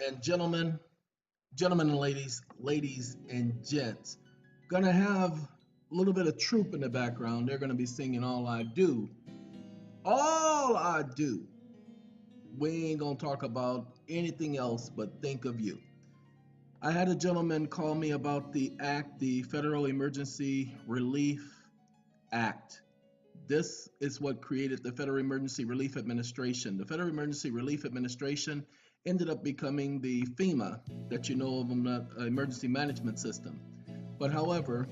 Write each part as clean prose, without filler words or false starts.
And gentlemen and ladies and gents, gonna have a little bit of troop in the background. They're gonna be singing All I Do. All I Do. We ain't gonna talk about anything else but think of you. I had a gentleman call me about the act, the Federal Emergency Relief Act. This is what created the Federal Emergency Relief Administration. The Federal Emergency Relief Administration ended up becoming the FEMA that you know of, the Emergency Management System. But however,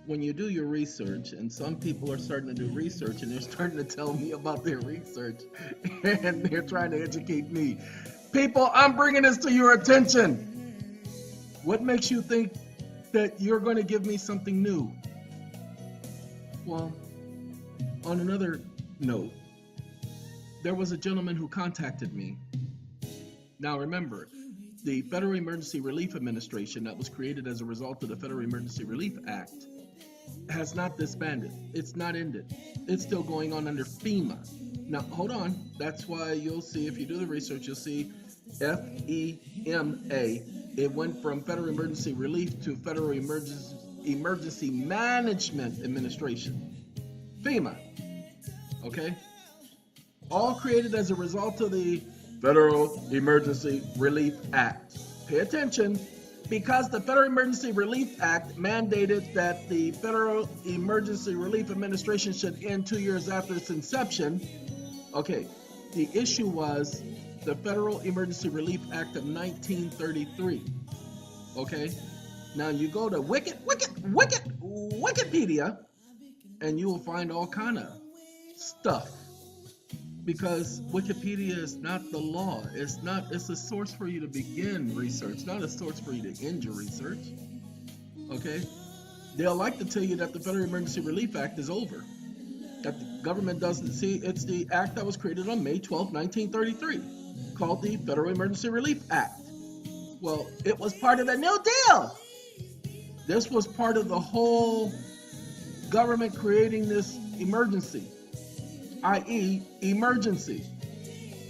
when you do your research, and some people are starting to do research and they're starting to tell me about their research and they're trying to educate me. People, I'm bringing this to your attention. What makes you think that you're going to give me something new? Well, on another note, there was a gentleman who contacted me. Now remember, the Federal Emergency Relief Administration that was created as a result of the Federal Emergency Relief Act has not disbanded. It's not ended. It's still going on under FEMA. Now, hold on. That's why you'll see, if you do the research, you'll see FEMA. It went from Federal Emergency Relief to Federal Emergency Management Administration. FEMA. Okay? All created as a result of the Federal Emergency Relief Act. Pay attention, because the Federal Emergency Relief Act mandated that the Federal Emergency Relief Administration should end 2 years after its inception. Okay, the issue was the Federal Emergency Relief Act of 1933. Okay, now you go to Wikipedia, and you will find all kind of stuff. Because Wikipedia is not the law. It's a source for you to begin research, not a source for you to end your research. Okay? They'll like to tell you that the Federal Emergency Relief Act is over. That the government doesn't see. It's the act that was created on May 12, 1933, called the Federal Emergency Relief Act. Well, it was part of the New Deal. This was part of the whole government creating this emergency, i.e. emergency.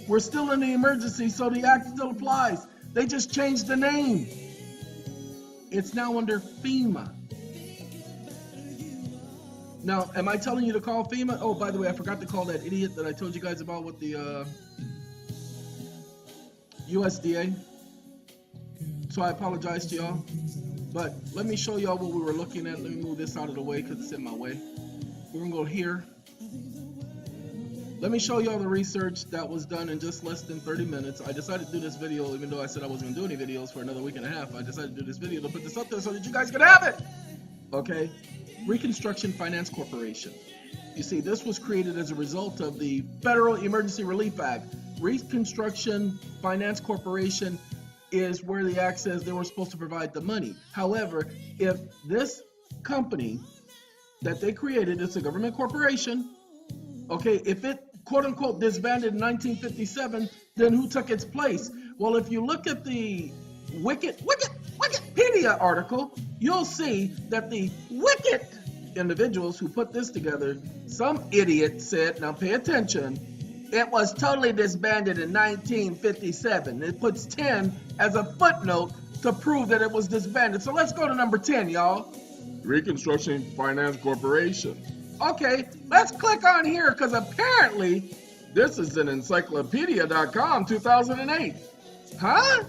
We're still in the emergency, so the act still applies. They just changed the name. It's now under FEMA. Now, am I telling you to call FEMA? Oh, by the way, I forgot to call that idiot that I told you guys about with the USDA. So I apologize to y'all. But let me show y'all what we were looking at. Let me move this out of the way because it's in my way. We're going to go here. Let me show y'all the research that was done in just less than 30 minutes. I decided to do this video, even though I said I wasn't going to do any videos for another week and a half. I decided to do this video to put this up there so that you guys could have it. Okay? Reconstruction Finance Corporation. You see, this was created as a result of the Federal Emergency Relief Act. Reconstruction Finance Corporation is where the act says they were supposed to provide the money. However, if this company that they created, it's a government corporation, okay, if it quote unquote disbanded in 1957, then who took its place? Well, if you look at the Wikipedia article, you'll see that the wicked individuals who put this together, some idiot said, now pay attention, it was totally disbanded in 1957. It puts 10 as a footnote to prove that it was disbanded. So let's go to number 10, y'all. Reconstruction Finance Corporation. Okay, let's click on here because apparently this is an encyclopedia.com 2008. Huh?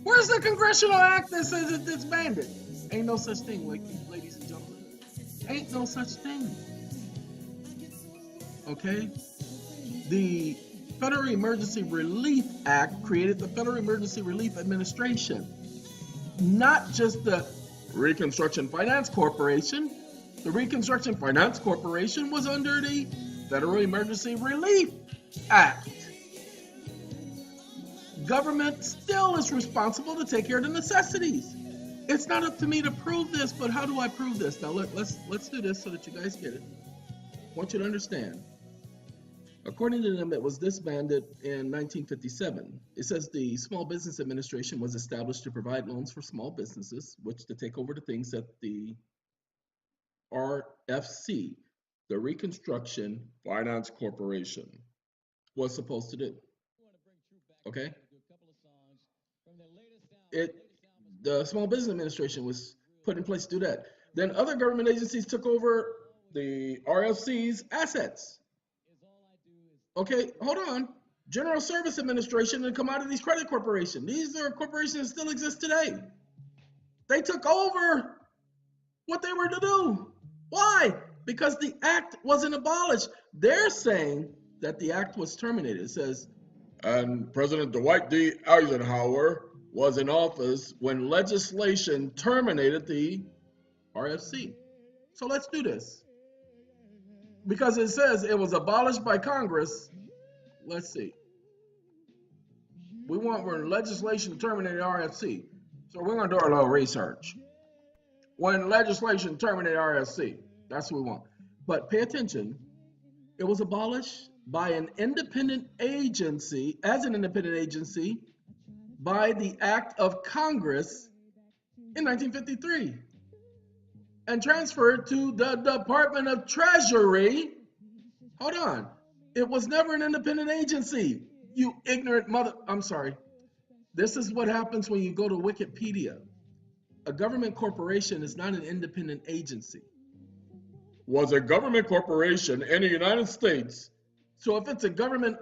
Where's the congressional act that says it's disbanded? Ain't no such thing, ladies and gentlemen. Ain't no such thing. Okay? The Federal Emergency Relief Act created the Federal Emergency Relief Administration, not just the Reconstruction Finance Corporation. The Reconstruction Finance Corporation was under the Federal Emergency Relief Act. Government still is responsible to take care of the necessities. It's not up to me to prove this, but how do I prove this? Now let's do this so that you guys get it. I want you to understand. According to them, it was disbanded in 1957. It says the Small Business Administration was established to provide loans for small businesses, which to take over the things that the RFC, the Reconstruction Finance Corporation, was supposed to do. Okay? the Small Business Administration was put in place to do that. Then other government agencies took over the RFC's assets. Okay, hold on. General Service Administration and Commodities Credit Corporation. These are corporations that still exist today. They took over what they were to do. Why? Because the act wasn't abolished. They're saying that the act was terminated. It says, and President Dwight D. Eisenhower was in office when legislation terminated the RFC. So let's do this. Because it says it was abolished by Congress. Let's see. We want when legislation terminated RFC. So we're going to do a little research. When legislation terminated RFC, that's what we want. But pay attention. It was abolished by an independent agency, as an independent agency, by the act of Congress in 1953 and transferred to the Department of Treasury. Hold on. It was never an independent agency. You ignorant mother. I'm sorry. This is what happens when you go to Wikipedia. A government corporation is not an independent agency. Was a government corporation in the United States. So if it's a government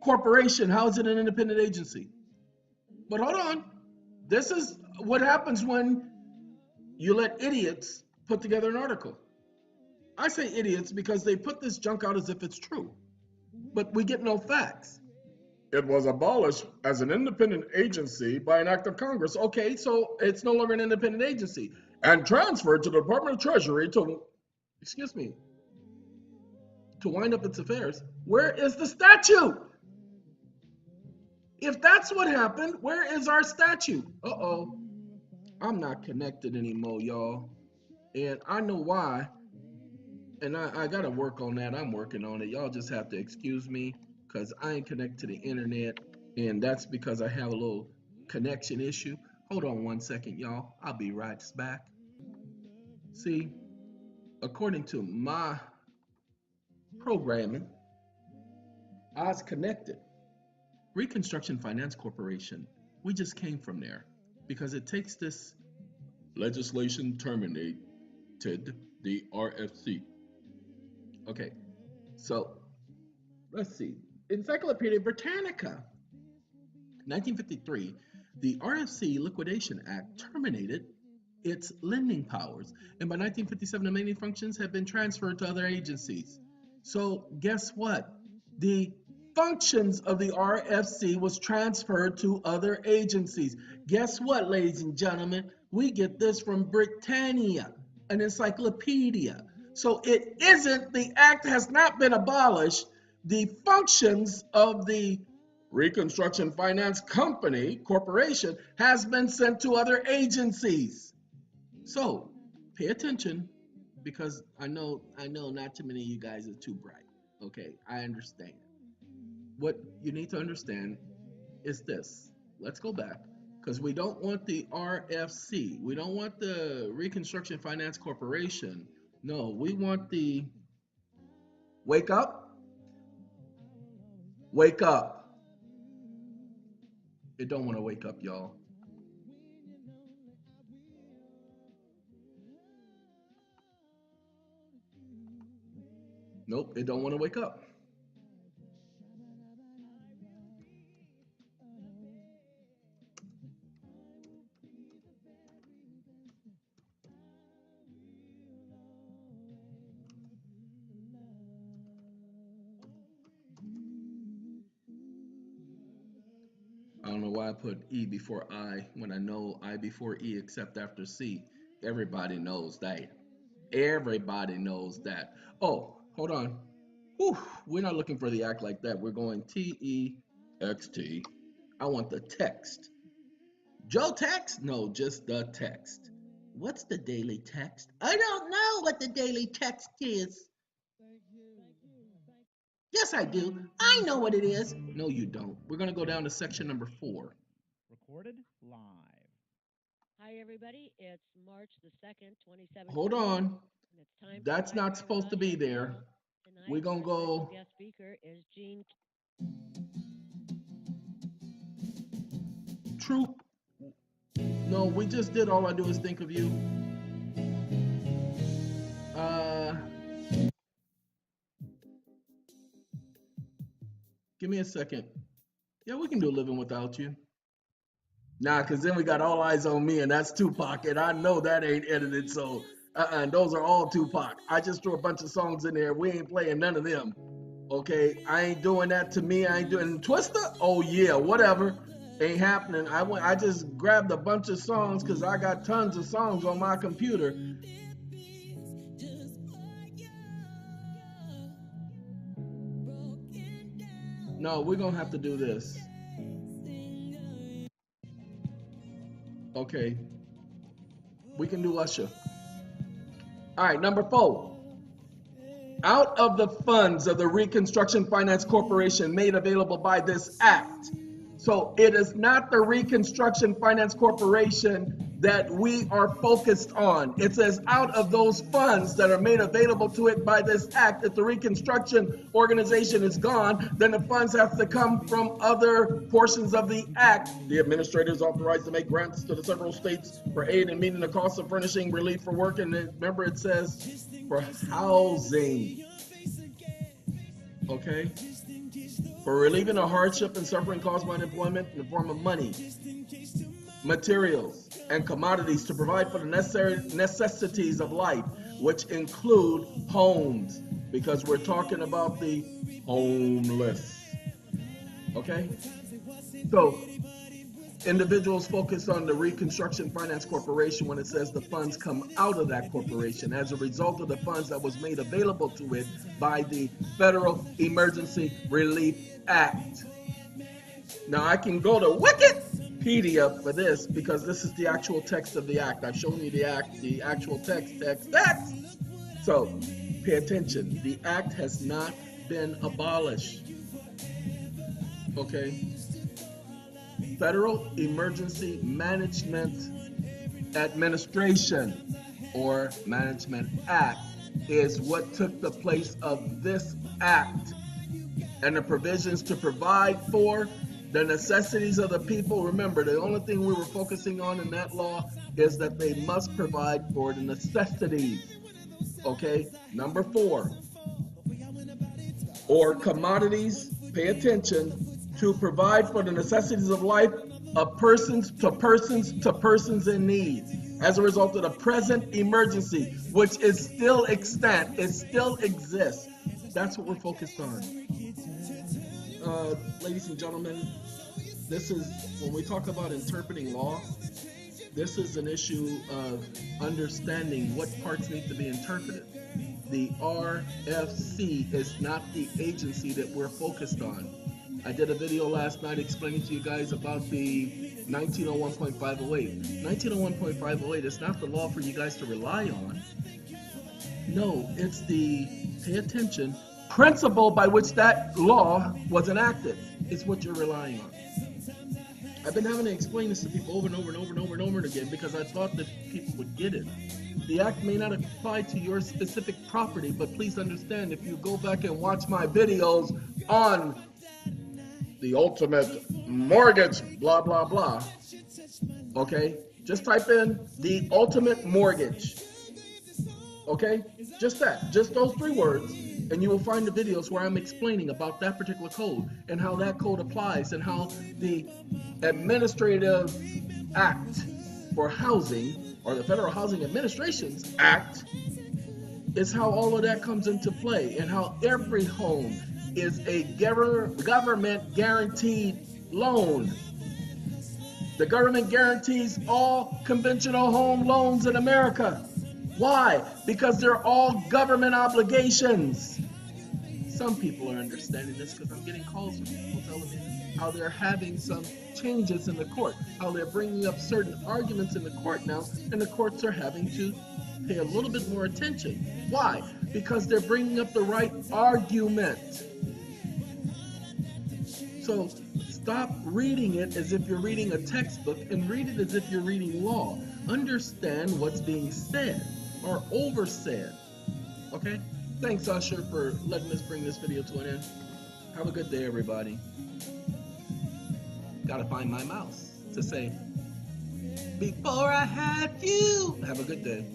corporation, how is it an independent agency? But hold on. This is what happens when you let idiots put together an article. I say idiots because they put this junk out as if it's true, but we get no facts. It was abolished as an independent agency by an act of Congress. Okay, so it's no longer an independent agency and transferred to the Department of Treasury to, to wind up its affairs. Where is the statute? If that's what happened, where is our statute? Uh-oh. I'm not connected anymore, y'all. And I know why. And I got to work on that. I'm working on it. Y'all just have to excuse me because I ain't connected to the internet. And that's because I have a little connection issue. Hold on one second, y'all. I'll be right back. See, according to my programming, I was connected. Reconstruction Finance Corporation, we just came from there because it takes this legislation terminated the RFC. Okay, so let's see. Encyclopedia Britannica. 1953, the RFC Liquidation Act terminated its lending powers, and by 1957, the many functions have been transferred to other agencies. So guess what? The functions of the RFC was transferred to other agencies. Guess what, ladies and gentlemen? We get this from Britannia, an encyclopedia. So it isn't, the act has not been abolished. The functions of the Reconstruction Finance Company Corporation has been sent to other agencies. So pay attention, because I know not too many of you guys are too bright. Okay, I understand. What you need to understand is this. Let's go back, because we don't want the RFC. We don't want the Reconstruction Finance Corporation. No, we want the wake up. Wake up. It don't want to wake up, y'all. Nope, it don't want to wake up. I don't know why I put E before I when I know I before E except after C. Everybody knows that. Everybody knows that. Oh, hold on. Whew, we're not looking for the act like that. We're going TEXT. I want the text. Joe text? No, just the text. What's the daily text? I don't know what the daily text is. Yes, I do. I know what it is. No, you don't. We're going to go down to section number 4. Recorded live. Hi, everybody. It's March the 2nd, 2017. Hold on. And it's time That's not supposed to be there. We're going to go. Guest speaker is Gene. Troop No, we just did All I Do Is Think of You. Give me a second. Yeah, we can do Living Without You. Nah, because then we got All Eyes on Me, and that's Tupac, and I know that ain't edited, so and those are all Tupac. I just threw a bunch of songs in there. We ain't playing none of them. Okay, I ain't doing that to me. I ain't doing Twister. Oh yeah, whatever. Ain't happening. I just grabbed a bunch of songs because I got tons of songs on my computer. No, we're gonna have to do this. Okay. We can do Usher. All right, number 4. Out of the funds of the Reconstruction Finance Corporation made available by this act. So it is not the Reconstruction Finance Corporation that we are focused on. It says out of those funds that are made available to it by this act, if the Reconstruction organization is gone, then the funds have to come from other portions of the act. The administrator is authorized to make grants to the several states for aid in meeting the cost of furnishing relief for work. And remember, it says for housing. Okay? For relieving the hardship and suffering caused by unemployment in the form of money, materials, and commodities to provide for the necessary necessities of life, which include homes, because we're talking about the homeless. Okay? So, individuals focus on the Reconstruction Finance Corporation when it says the funds come out of that corporation as a result of the funds that was made available to it by the Federal Emergency Relief Act. Now I can go to Wikipedia for this because this is the actual text of the act. I've shown you the act, the actual text. So pay attention. The act has not been abolished. Okay? Federal Emergency Management Administration, or Management Act, is what took the place of this act, and the provisions to provide for the necessities of the people. Remember, the only thing we were focusing on in that law is that they must provide for the necessities. Okay, number 4, or commodities, pay attention, to provide for the necessities of life of persons to persons in need as a result of the present emergency, which is still extant, it still exists. That's what we're focused on. Ladies and gentlemen, this is, when we talk about interpreting law, this is an issue of understanding what parts need to be interpreted. The RFC is not the agency that we're focused on. I did a video last night explaining to you guys about the 1901.508. 1901.508 is not the law for you guys to rely on. No, it's the, pay attention, principle by which that law was enacted. It's what you're relying on. I've been having to explain this to people over and over and over and over and over again because I thought that people would get it. The act may not apply to your specific property, but please understand, if you go back and watch my videos on the ultimate mortgage, blah, blah, blah. Okay? Just type in the ultimate mortgage. Okay? Just that. Just those 3 words. And you will find the videos where I'm explaining about that particular code and how that code applies and how the Administrative Act for Housing, or the Federal Housing Administration's Act, is how all of that comes into play, and how every home is a government guaranteed loan. The government guarantees all conventional home loans in America. Why? Because they're all government obligations. Some people are understanding this because I'm getting calls from people telling me how they're having some changes in the court, how they're bringing up certain arguments in the court now, and the courts are having to pay a little bit more attention. Why? Because they're bringing up the right argument. So stop reading it as if you're reading a textbook and read it as if you're reading law. Understand what's being said or oversaid. Okay? Thanks, Usher, for letting us bring this video to an end. Have a good day, everybody. Gotta find my mouse to say before I had you. Have a good day.